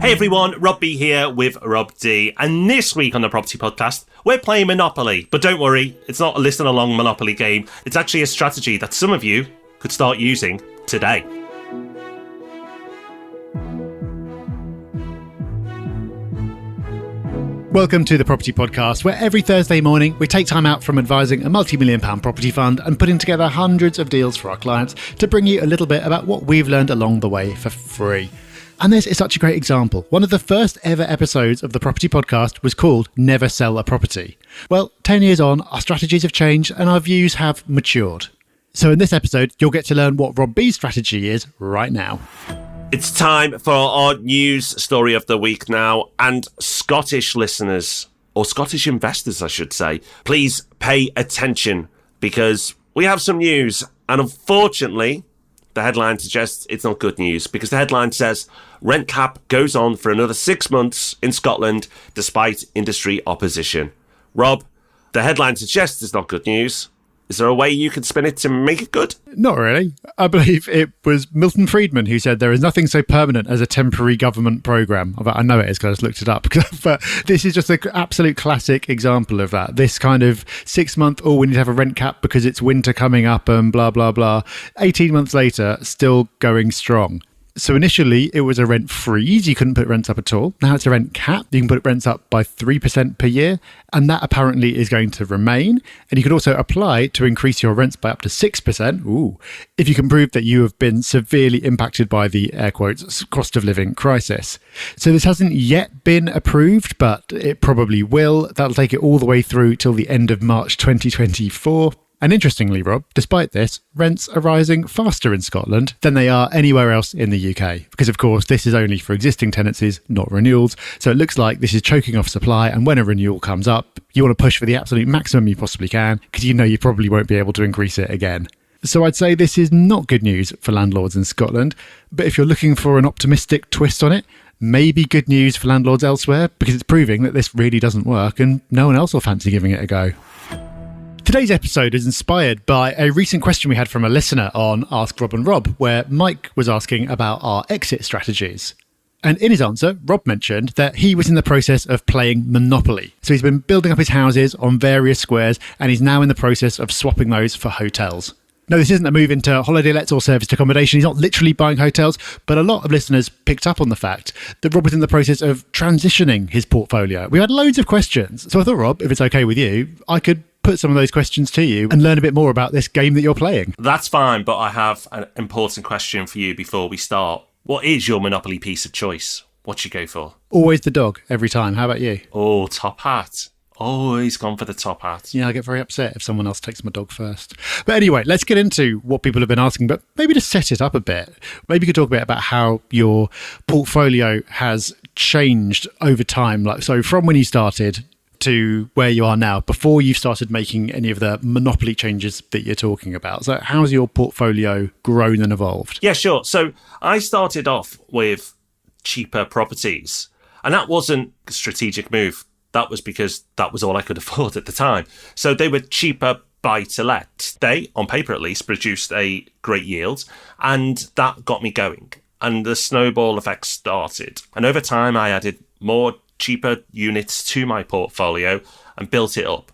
Hey everyone, Rob B here with Rob D. And this week on the Property Podcast, we're playing Monopoly. But don't worry, it's not a listen along Monopoly game. It's actually a strategy that some of you could start using today. Welcome to the Property Podcast, where every Thursday morning we take time out from advising a multi-million-pound property fund and putting together hundreds of deals for our clients to bring you a little bit about what we've learned along the way for free. And this is such a great example. One of the first ever episodes of the Property Podcast was called Never Sell a Property. Well, 10 years on, our strategies have changed and our views have matured. So in this episode, you'll get to learn what Rob B's strategy is right now. It's time for our news story of the week now. And Scottish listeners, or Scottish investors, I should say, please pay attention because we have some news. And unfortunately, the headline suggests it's not good news because the headline says rent cap goes on for another 6 months in Scotland despite industry opposition. Rob, the headline suggests it's not good news. Is there a way you can spin it to make it good? Not really. I believe it was Milton Friedman who said there is nothing so permanent as a temporary government programme. I know it is because I just looked it up. But this is just an absolute classic example of that. This kind of 6 month, we need to have a rent cap because it's winter coming up and blah, blah, blah. 18 months later, still going strong. So initially, it was a rent freeze. You couldn't put rents up at all. Now it's a rent cap. You can put rents up by 3% per year. And that apparently is going to remain. And you could also apply to increase your rents by up to 6%. If you can prove that you have been severely impacted by the, air quotes, cost of living crisis. So this hasn't yet been approved, but it probably will. That'll take it all the way through till the end of March 2024. And interestingly, Rob, despite this, rents are rising faster in Scotland than they are anywhere else in the UK. Because, of course, this is only for existing tenancies, not renewals. So it looks like this is choking off supply. And when a renewal comes up, you want to push for the absolute maximum you possibly can because you know you probably won't be able to increase it again. So I'd say this is not good news for landlords in Scotland. But if you're looking for an optimistic twist on it, maybe good news for landlords elsewhere because it's proving that this really doesn't work and no one else will fancy giving it a go. Today's episode is inspired by a recent question we had from a listener on Ask Rob and Rob, where Mike was asking about our exit strategies. And in his answer, Rob mentioned that he was in the process of playing Monopoly. So he's been building up his houses on various squares, and he's now in the process of swapping those for hotels. No, this isn't a move into holiday lets or serviced accommodation. He's not literally buying hotels, but a lot of listeners picked up on the fact that Rob was in the process of transitioning his portfolio. We had loads of questions. So I thought, Rob, if it's okay with you, I could put some of those questions to you and learn a bit more about this game that you're playing. That's fine, but I have an important question for you before we start. What is your Monopoly piece of choice? What do you go for? Always the dog, every time. How about you? Oh, top hat. Always gone for the top hat. Yeah, I get very upset if someone else takes my dog first. But anyway, let's get into what people have been asking, but maybe to set it up a bit. Maybe you could talk a bit about how your portfolio has changed over time. So from when you started to where you are now, before you've started making any of the Monopoly changes that you're talking about. So how's your portfolio grown and evolved? Yeah, sure. So I started off with cheaper properties, and that wasn't a strategic move. That was because that was all I could afford at the time. So they were cheaper buy-to-let. They, on paper at least, produced a great yield, and that got me going. And the snowball effect started. And over time, I added more cheaper units to my portfolio and built it up.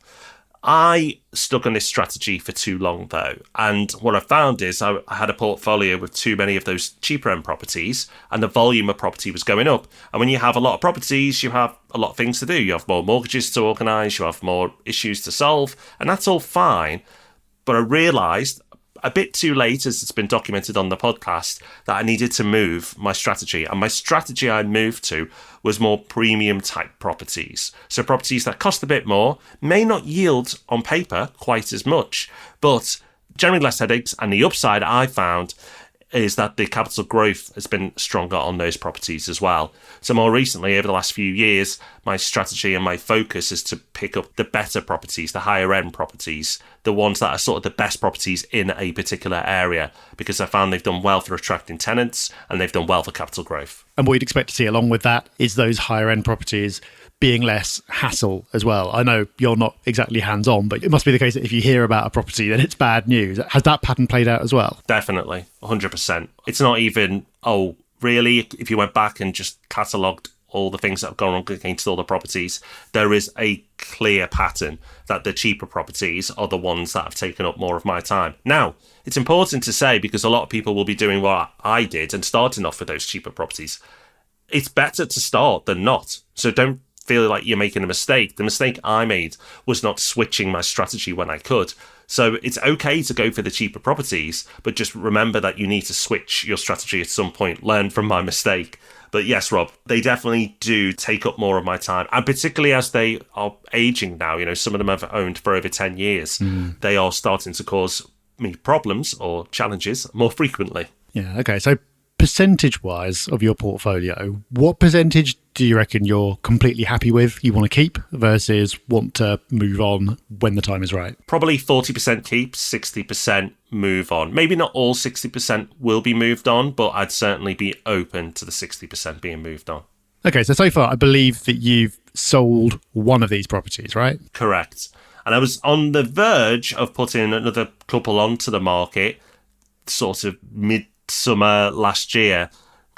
I stuck on this strategy for too long though, and what I found is I had a portfolio with too many of those cheaper end properties and the volume of property was going up. And when you have a lot of properties, you have a lot of things to do. You have more mortgages to organise, you have more issues to solve, and that's all fine. But I realised a bit too late, as it's been documented on the podcast, that I needed to move my strategy. And my strategy I moved to was more premium type properties. So properties that cost a bit more, may not yield on paper quite as much, but generally less headaches. And the upside I found is that the capital growth has been stronger on those properties as well. So more recently, over the last few years, my strategy and my focus is to pick up the better properties, the higher end properties, the ones that are sort of the best properties in a particular area, because I found they've done well for attracting tenants and they've done well for capital growth. And what you'd expect to see along with that is those higher end properties being less hassle as well. I know you're not exactly hands-on, but it must be the case that if you hear about a property, then it's bad news. Has that pattern played out as well? Definitely, 100%. It's not even, really, if you went back and just catalogued all the things that have gone wrong against all the properties, there is a clear pattern that the cheaper properties are the ones that have taken up more of my time. Now, it's important to say, because a lot of people will be doing what I did and starting off with those cheaper properties, it's better to start than not. So don't feel like you're making a mistake. The mistake I made was not switching my strategy when I could. So it's okay to go for the cheaper properties, but just remember that you need to switch your strategy at some point. Learn from my mistake. But yes, Rob, they definitely do take up more of my time. And particularly as they are aging now, some of them I've owned for over 10 years, they are starting to cause me problems or challenges more frequently. Yeah, okay. So percentage-wise of your portfolio, what percentage do you reckon you're completely happy with, you want to keep, versus want to move on when the time is right? Probably 40% keep, 60% move on. Maybe not all 60% will be moved on, but I'd certainly be open to the 60% being moved on. Okay, so far I believe that you've sold one of these properties, right? Correct. And I was on the verge of putting another couple onto the market, sort of mid-summer last year.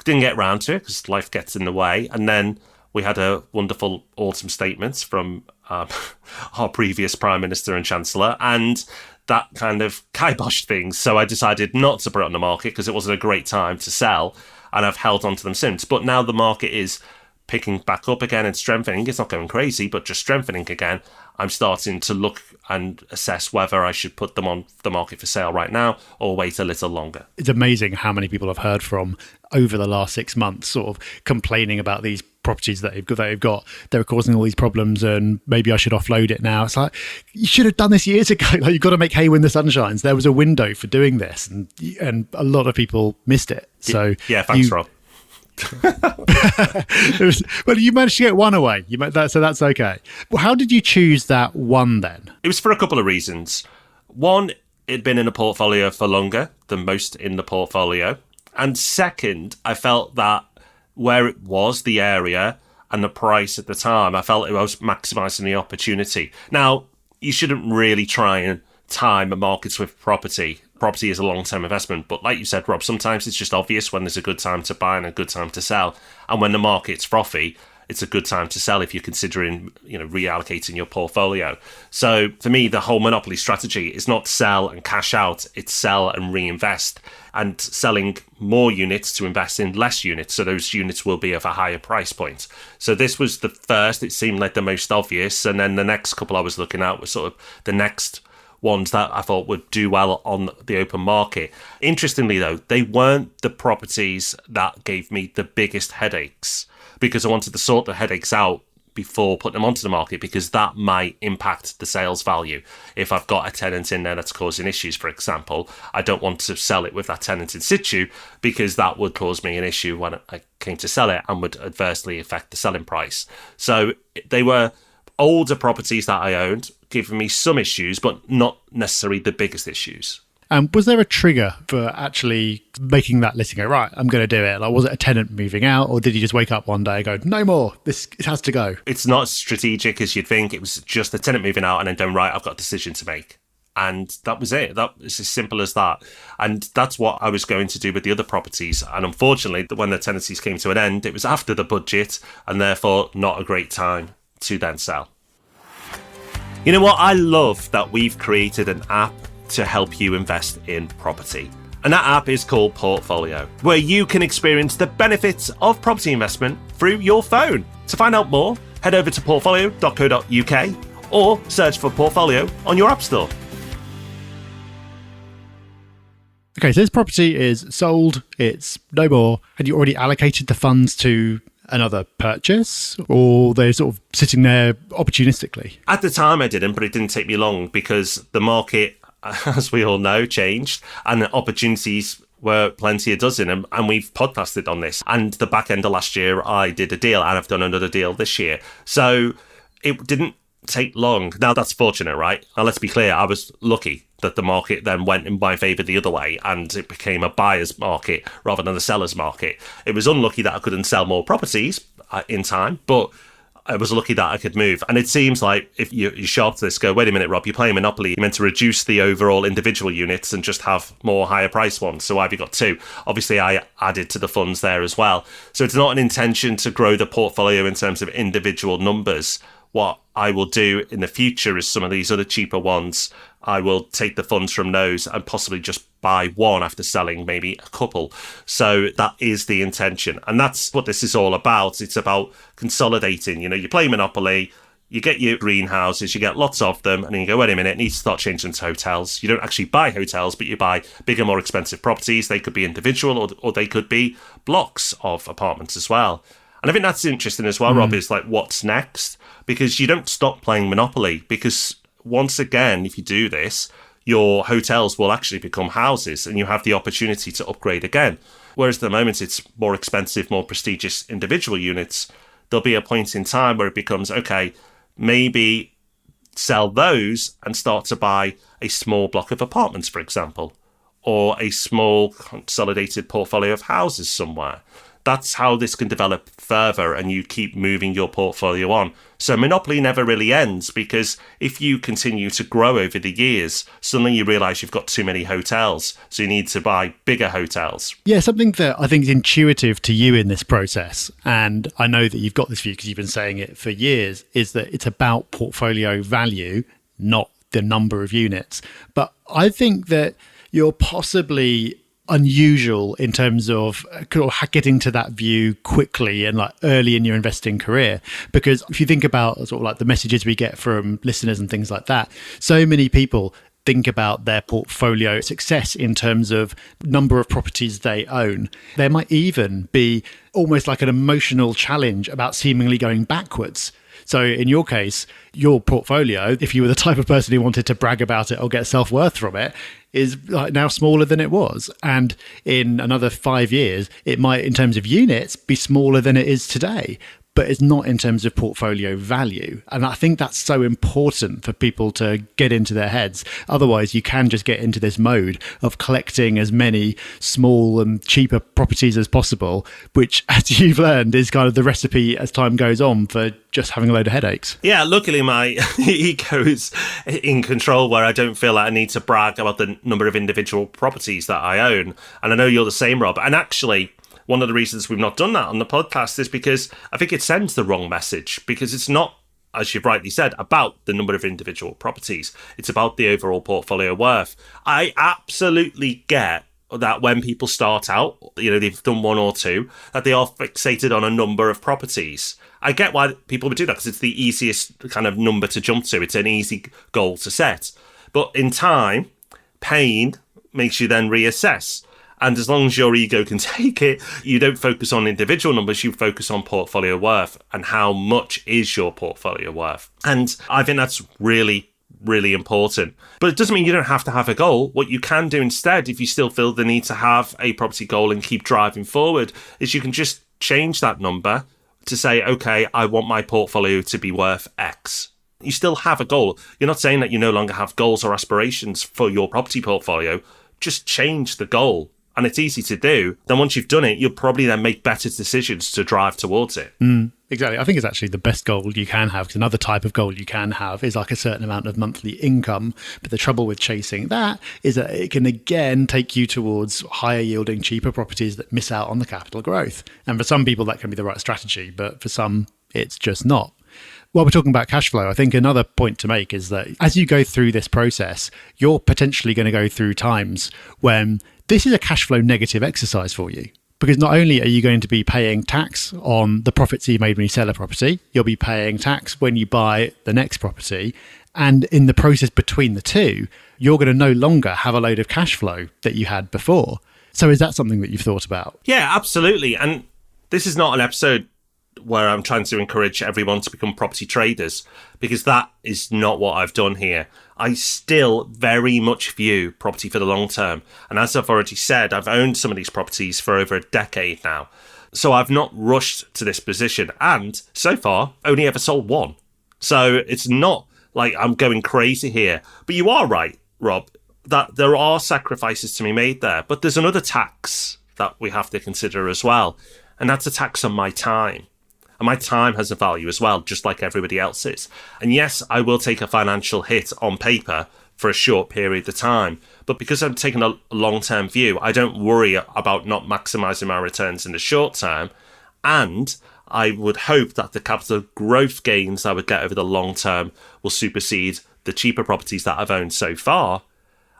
Didn't get round to it because life gets in the way. And then we had a wonderful autumn statement from our previous Prime Minister and Chancellor, and that kind of kiboshed things. So I decided not to put it on the market because it wasn't a great time to sell, and I've held on to them since. But now the market is picking back up again and strengthening. It's not going crazy, but just strengthening again. I'm starting to look and assess whether I should put them on the market for sale right now or wait a little longer. It's amazing how many people I've heard from over the last 6 months sort of complaining about these properties that they've got. They're causing all these problems and maybe I should offload it now. It's like, you should have done this years ago. Like, you've got to make hay when the sun shines. There was a window for doing this, and a lot of people missed it. So yeah, thanks, Rob. Well, you managed to get one away. So that's okay. Well, how did you choose that one then? It was for a couple of reasons. One, it'd been in a portfolio for longer than most in the portfolio. And second, I felt that where it was, the area and the price at the time, I felt it was maximising the opportunity. Now, you shouldn't really try and time markets with property. Property is a long-term investment, but like you said, Rob, sometimes it's just obvious when there's a good time to buy and a good time to sell. And when the market's frothy, it's a good time to sell if you're considering, reallocating your portfolio. So for me, the whole monopoly strategy is not sell and cash out, it's sell and reinvest, and selling more units to invest in less units. So those units will be of a higher price point. So this was the first, it seemed like the most obvious. And then the next couple I was looking at was sort of the next ones that I thought would do well on the open market. Interestingly, though, they weren't the properties that gave me the biggest headaches, because I wanted to sort the headaches out before putting them onto the market, because that might impact the sales value. If I've got a tenant in there that's causing issues, for example, I don't want to sell it with that tenant in situ, because that would cause me an issue when I came to sell it and would adversely affect the selling price. So they were older properties that I owned, giving me some issues, but not necessarily the biggest issues. Was there a trigger for actually making that listing go, right, I'm going to do it? Like, was it a tenant moving out, or did you just wake up one day and go, no more, it has to go? It's not as strategic as you'd think. It was just the tenant moving out and then going, right, I've got a decision to make. And that was it. That was as simple as that. And that's what I was going to do with the other properties. And unfortunately, when the tenancies came to an end, it was after the budget, and therefore not a great time to then sell. You know what? I love that we've created an app to help you invest in property. And that app is called Portfolio, where you can experience the benefits of property investment through your phone. To find out more, head over to portfolio.co.uk or search for Portfolio on your app store. Okay, so this property is sold, it's no more. Had you already allocated the funds to another purchase, or they're sort of sitting there opportunistically? At the time I didn't, but it didn't take me long, because the market, as we all know, changed, and the opportunities were plenty a dozen, and we've podcasted on this. And the back end of last year, I did a deal, and I've done another deal this year. So it didn't take long. Now, that's fortunate, right? Now, let's be clear, I was lucky that the market then went in my favour the other way, and it became a buyer's market rather than a seller's market. It was unlucky that I couldn't sell more properties in time, but I was lucky that I could move. And it seems like if you're sharp to this, go, wait a minute, Rob, you're playing Monopoly. You're meant to reduce the overall individual units and just have more higher price ones. So why have you got two? Obviously, I added to the funds there as well. So it's not an intention to grow the portfolio in terms of individual numbers. What I will do in the future is some of these other cheaper ones, I will take the funds from those and possibly just buy one after selling maybe a couple. So that is the intention. And that's what this is all about. It's about consolidating. You play Monopoly, you get your greenhouses, you get lots of them, and then you go, wait a minute, it needs to start changing them to hotels. You don't actually buy hotels, but you buy bigger, more expensive properties. They could be individual or they could be blocks of apartments as well. And I think that's interesting as well, Rob, is like, what's next? Because you don't stop playing Monopoly, because once again, if you do this, your hotels will actually become houses and you have the opportunity to upgrade again. Whereas at the moment, it's more expensive, more prestigious individual units. There'll be a point in time where it becomes, okay, maybe sell those and start to buy a small block of apartments, for example, or a small consolidated portfolio of houses somewhere. That's how this can develop further, and you keep moving your portfolio on. So Monopoly never really ends, because if you continue to grow over the years, suddenly you realise you've got too many hotels, so you need to buy bigger hotels. Yeah, something that I think is intuitive to you in this process, and I know that you've got this view because you've been saying it for years, is that it's about portfolio value, not the number of units. But I think that you're possibly unusual in terms of getting to that view quickly and like early in your investing career, because if you think about sort of like the messages we get from listeners and things like that, so many people think about their portfolio success in terms of number of properties they own. There might even be almost like an emotional challenge about seemingly going backwards. So in your case, your portfolio, if you were the type of person who wanted to brag about it or get self-worth from it, is now smaller than it was. And in another 5 years, it might, in terms of units, be smaller than it is today. But it's not in terms of portfolio value. And I think that's so important for people to get into their heads. Otherwise, you can just get into this mode of collecting as many small and cheaper properties as possible, which, as you've learned, is kind of the recipe as time goes on for just having a load of headaches. Yeah, luckily my ego is in control, where I don't feel like I need to brag about the number of individual properties that I own. And I know you're the same, Rob. And actually, one of the reasons we've not done that on the podcast is because I think it sends the wrong message, because it's not, as you've rightly said, about the number of individual properties. It's about the overall portfolio worth. I absolutely get that when people start out, they've done one or two, that they are fixated on a number of properties. I get why people would do that, because it's the easiest kind of number to jump to. It's an easy goal to set. But in time, pain makes you then reassess. And as long as your ego can take it, you don't focus on individual numbers, you focus on portfolio worth and how much is your portfolio worth. And I think that's really, really important. But it doesn't mean you don't have to have a goal. What you can do instead, if you still feel the need to have a property goal and keep driving forward, is you can just change that number to say, okay, I want my portfolio to be worth X. You still have a goal. You're not saying that you no longer have goals or aspirations for your property portfolio. Just change the goal. And it's easy to do. Then once you've done it, you'll probably then make better decisions to drive towards it. Exactly. I think it's actually the best goal you can have, because another type of goal you can have is like a certain amount of monthly income. But the trouble with chasing that is that it can again take you towards higher yielding, cheaper properties that miss out on the capital growth. And for some people, that can be the right strategy, but for some, it's just not. While we're talking about cash flow, I think another point to make is that as you go through this process, you're potentially going to go through times when this is a cash flow negative exercise for you. Because not only are you going to be paying tax on the profits you made when you sell a property, you'll be paying tax when you buy the next property. And in the process between the two, you're going to no longer have a load of cash flow that you had before. So is that something that you've thought about? Yeah, absolutely. And this is not an episode where I'm trying to encourage everyone to become property traders, because that is not what I've done here. I still very much view property for the long term. And as I've already said, I've owned some of these properties for over a decade now. So I've not rushed to this position. And so far, only ever sold one. So it's not like I'm going crazy here. But you are right, Rob, that there are sacrifices to be made there. But there's another tax that we have to consider as well. And that's a tax on my time. And my time has a value as well, just like everybody else's. And yes, I will take a financial hit on paper for a short period of time. But because I'm taking a long-term view, I don't worry about not maximizing my returns in the short term. And I would hope that the capital growth gains I would get over the long term will supersede the cheaper properties that I've owned so far.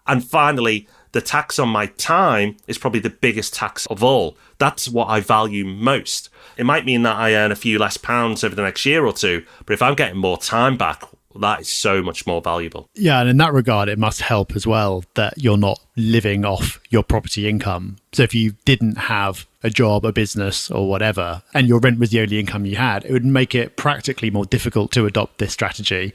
And finally, the tax on my time is probably the biggest tax of all. That's what I value most. It might mean that I earn a few less pounds over the next year or two, but if I'm getting more time back, that is so much more valuable. Yeah, and in that regard, it must help as well that you're not living off your property income. So if you didn't have a job, a business or whatever, and your rent was the only income you had, it would make it practically more difficult to adopt this strategy,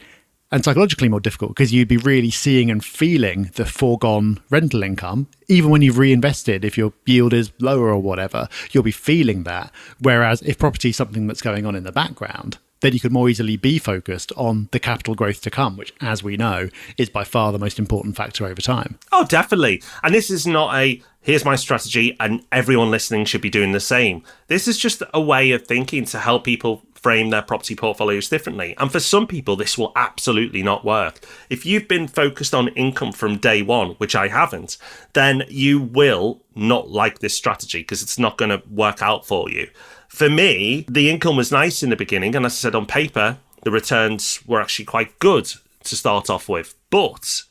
and psychologically more difficult because you'd be really seeing and feeling the foregone rental income. Even when you've reinvested, if your yield is lower or whatever, you'll be feeling that. Whereas if property is something that's going on in the background, then you could more easily be focused on the capital growth to come, which, as we know, is by far the most important factor over time. Oh, definitely. And this is not a, here's my strategy and everyone listening should be doing the same. This is just a way of thinking to help people frame their property portfolios differently. And for some people, this will absolutely not work. If you've been focused on income from day one, which I haven't, then you will not like this strategy because it's not going to work out for you. For me, the income was nice in the beginning. And as I said, on paper, the returns were actually quite good to start off with. But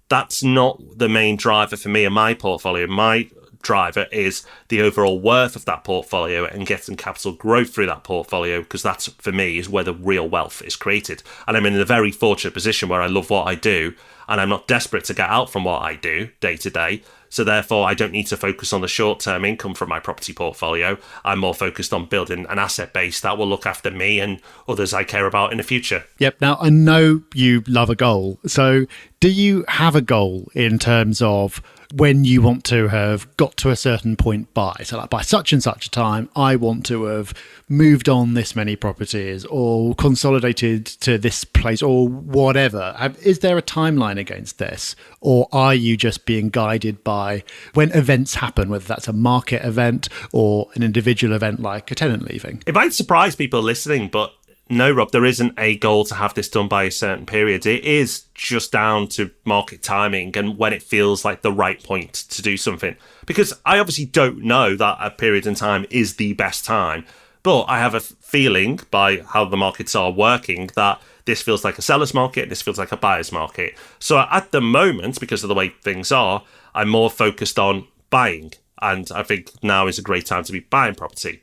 that's not the main driver for me in my portfolio. My driver is the overall worth of that portfolio and getting capital growth through that portfolio, because that's, for me, is where the real wealth is created. And I'm in a very fortunate position where I love what I do and I'm not desperate to get out from what I do day to day. So therefore, I don't need to focus on the short-term income from my property portfolio. I'm more focused on building an asset base that will look after me and others I care about in the future. Yep. Now, I know you love a goal. So do you have a goal in terms of when you want to have got to a certain point by? So like by such and such a time, I want to have moved on this many properties or consolidated to this place or whatever. Is there a timeline against this? Or are you just being guided by when events happen, whether that's a market event or an individual event like a tenant leaving? It might surprise people listening, but no, Rob, there isn't a goal to have this done by a certain period. It is just down to market timing and when it feels like the right point to do something. Because I obviously don't know that a period in time is the best time, but I have a feeling by how the markets are working that this feels like a seller's market, this feels like a buyer's market. So at the moment, because of the way things are, I'm more focused on buying. And I think now is a great time to be buying property.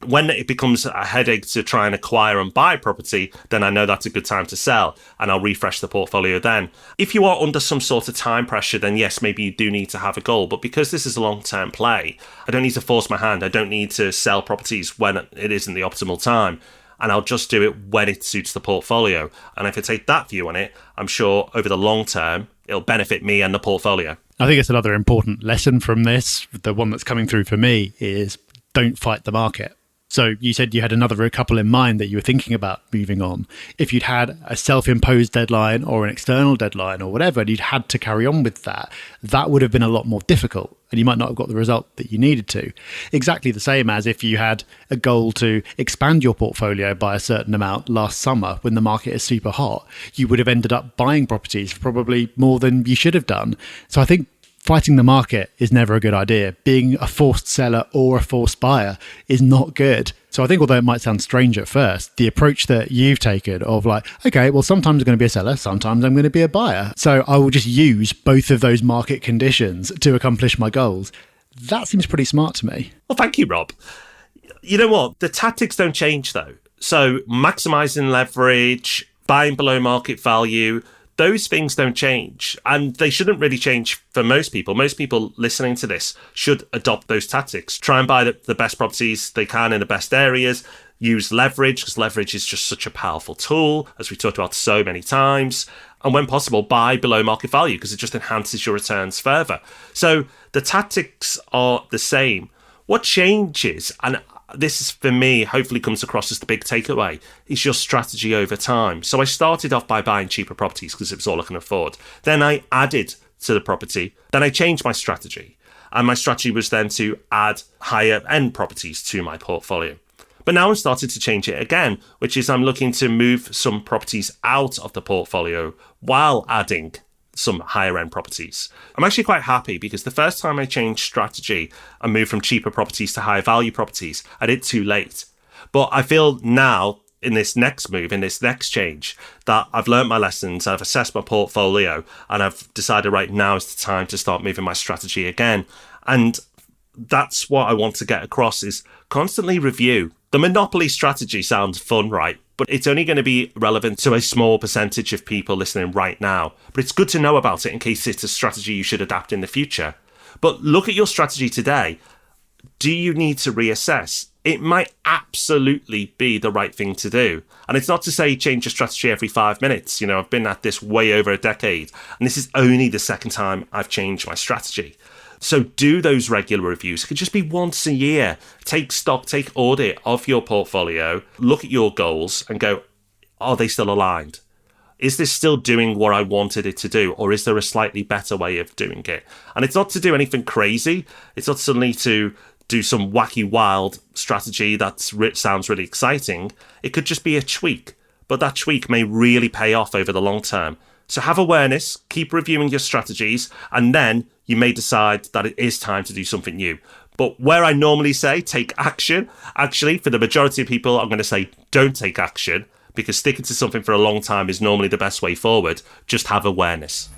When it becomes a headache to try and acquire and buy property, then I know that's a good time to sell and I'll refresh the portfolio then. If you are under some sort of time pressure, then yes, maybe you do need to have a goal. But because this is a long-term play, I don't need to force my hand. I don't need to sell properties when it isn't the optimal time. And I'll just do it when it suits the portfolio. And if I take that view on it, I'm sure over the long term, it'll benefit me and the portfolio. I think it's another important lesson from this. The one that's coming through for me is don't fight the market. So you said you had another couple in mind that you were thinking about moving on. If you'd had a self-imposed deadline or an external deadline or whatever, and you'd had to carry on with that, that would have been a lot more difficult and you might not have got the result that you needed to. Exactly the same as if you had a goal to expand your portfolio by a certain amount last summer when the market is super hot, you would have ended up buying properties for probably more than you should have done. So I think fighting the market is never a good idea. Being a forced seller or a forced buyer is not good. So I think although it might sound strange at first, the approach that you've taken of like, okay, well, sometimes I'm going to be a seller, sometimes I'm going to be a buyer. So I will just use both of those market conditions to accomplish my goals. That seems pretty smart to me. Well, thank you, Rob. You know what? The tactics don't change though. So maximizing leverage, buying below market value, those things don't change, and they shouldn't really change for most people. Most people listening to this should adopt those tactics. Try and buy the best properties they can in the best areas. Use leverage, because leverage is just such a powerful tool, as we talked about so many times. And when possible, buy below market value, because it just enhances your returns further. So the tactics are the same. What changes, and this is, for me, hopefully comes across as the big takeaway, is your strategy over time. So I started off by buying cheaper properties because it was all I can afford. Then I added to the property. Then I changed my strategy. And my strategy was then to add higher end properties to my portfolio. But now I'm starting to change it again, which is I'm looking to move some properties out of the portfolio while adding some higher end properties. I'm actually quite happy because the first time I changed strategy and moved from cheaper properties to higher value properties, I did too late. But I feel now in this next move, in this next change, that I've learned my lessons, I've assessed my portfolio, and I've decided right now is the time to start moving my strategy again. And that's what I want to get across is constantly review. The monopoly strategy sounds fun, right? But it's only going to be relevant to a small percentage of people listening right now. But it's good to know about it in case it's a strategy you should adapt in the future. But look at your strategy today. Do you need to reassess? It might absolutely be the right thing to do. And it's not to say change your strategy every 5 minutes. You know, I've been at this way over a decade, and this is only the second time I've changed my strategy. So do those regular reviews. It could just be once a year. Take stock, take audit of your portfolio, look at your goals and go, are they still aligned? Is this still doing what I wanted it to do? Or is there a slightly better way of doing it? And it's not to do anything crazy. It's not suddenly to do some wacky, wild strategy that sounds really exciting. It could just be a tweak, but that tweak may really pay off over the long term. So have awareness, keep reviewing your strategies, and then you may decide that it is time to do something new. But where I normally say take action, actually, for the majority of people, I'm going to say don't take action, because sticking to something for a long time is normally the best way forward. Just have awareness.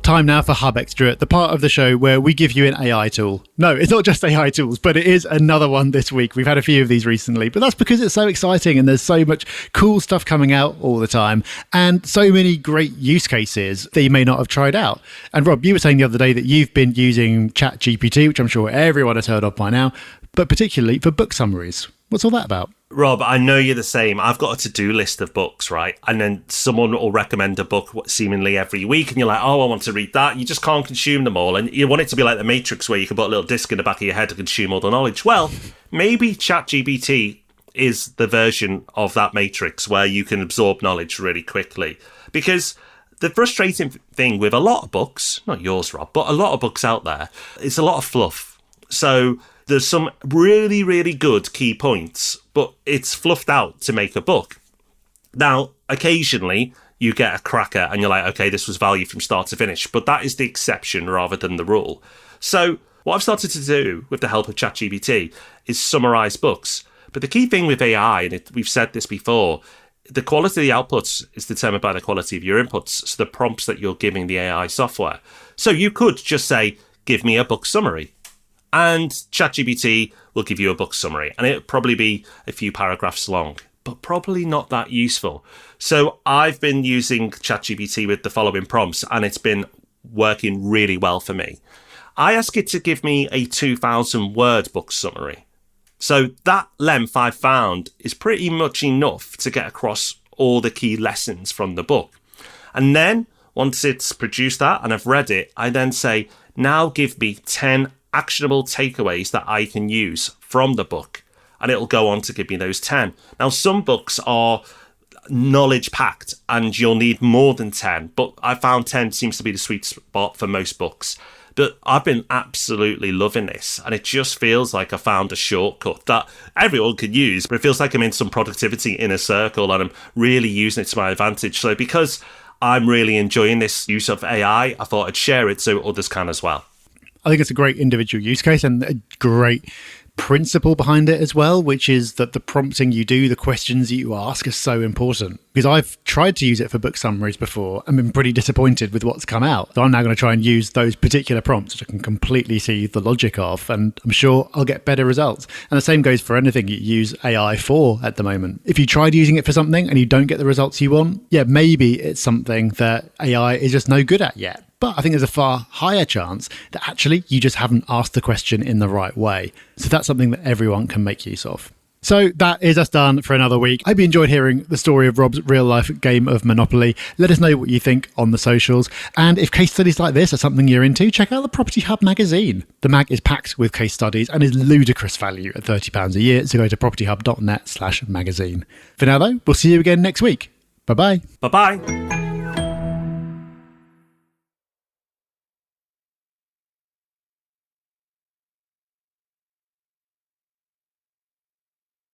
Time now for Hub Extra, the part of the show where we give you an AI tool. No, it's not just AI tools, but it is another one this week. We've had a few of these recently, but that's because it's so exciting and there's so much cool stuff coming out all the time and so many great use cases that you may not have tried out. And Rob, you were saying the other day that you've been using ChatGPT, which I'm sure everyone has heard of by now, but particularly for book summaries. What's all that about? Rob, I know you're the same. I've got a to-do list of books, right? And then someone will recommend a book seemingly every week, and you're like, oh, I want to read that. You just can't consume them all. And you want it to be like the Matrix, where you can put a little disc in the back of your head to consume all the knowledge. Well, maybe ChatGPT is the version of that Matrix where you can absorb knowledge really quickly. Because the frustrating thing with a lot of books, not yours, Rob, but a lot of books out there, it's a lot of fluff. So there's some really, really good key points, but it's fluffed out to make a book. Now, occasionally you get a cracker and you're like, okay, this was value from start to finish, but that is the exception rather than the rule. So what I've started to do with the help of ChatGPT is summarize books. But the key thing with AI, and we've said this before, the quality of the outputs is determined by the quality of your inputs, so the prompts that you're giving the AI software. So you could just say, give me a book summary. And ChatGPT will give you a book summary, and it'll probably be a few paragraphs long, but probably not that useful. So I've been using ChatGPT with the following prompts, and it's been working really well for me. I ask it to give me a 2,000-word book summary. So that length I've found is pretty much enough to get across all the key lessons from the book. And then once it's produced that and I've read it, I then say, now give me 10 actionable takeaways that I can use from the book, and it'll go on to give me those 10. Now, some books are knowledge packed and you'll need more than 10, but I found 10 seems to be the sweet spot for most books. But I've been absolutely loving this, and it just feels like I found a shortcut that everyone could use, but it feels like I'm in some productivity inner circle and I'm really using it to my advantage. So because I'm really enjoying this use of AI, I thought I'd share it so others can as well. I think it's a great individual use case and a great principle behind it as well, which is that the prompting you do, the questions that you ask are so important. Because I've tried to use it for book summaries before and been pretty disappointed with what's come out. So I'm now going to try and use those particular prompts, which I can completely see the logic of, and I'm sure I'll get better results. And the same goes for anything you use AI for at the moment. If you tried using it for something and you don't get the results you want, yeah, maybe it's something that AI is just no good at yet. But I think there's a far higher chance that actually you just haven't asked the question in the right way. So that's something that everyone can make use of. So that is us done for another week. I hope you enjoyed hearing the story of Rob's real life game of Monopoly. Let us know what you think on the socials. And if case studies like this are something you're into, check out the Property Hub magazine. The mag is packed with case studies and is ludicrous value at £30 a year. So go to propertyhub.net/magazine. For now though, we'll see you again next week. Bye-bye. Bye-bye.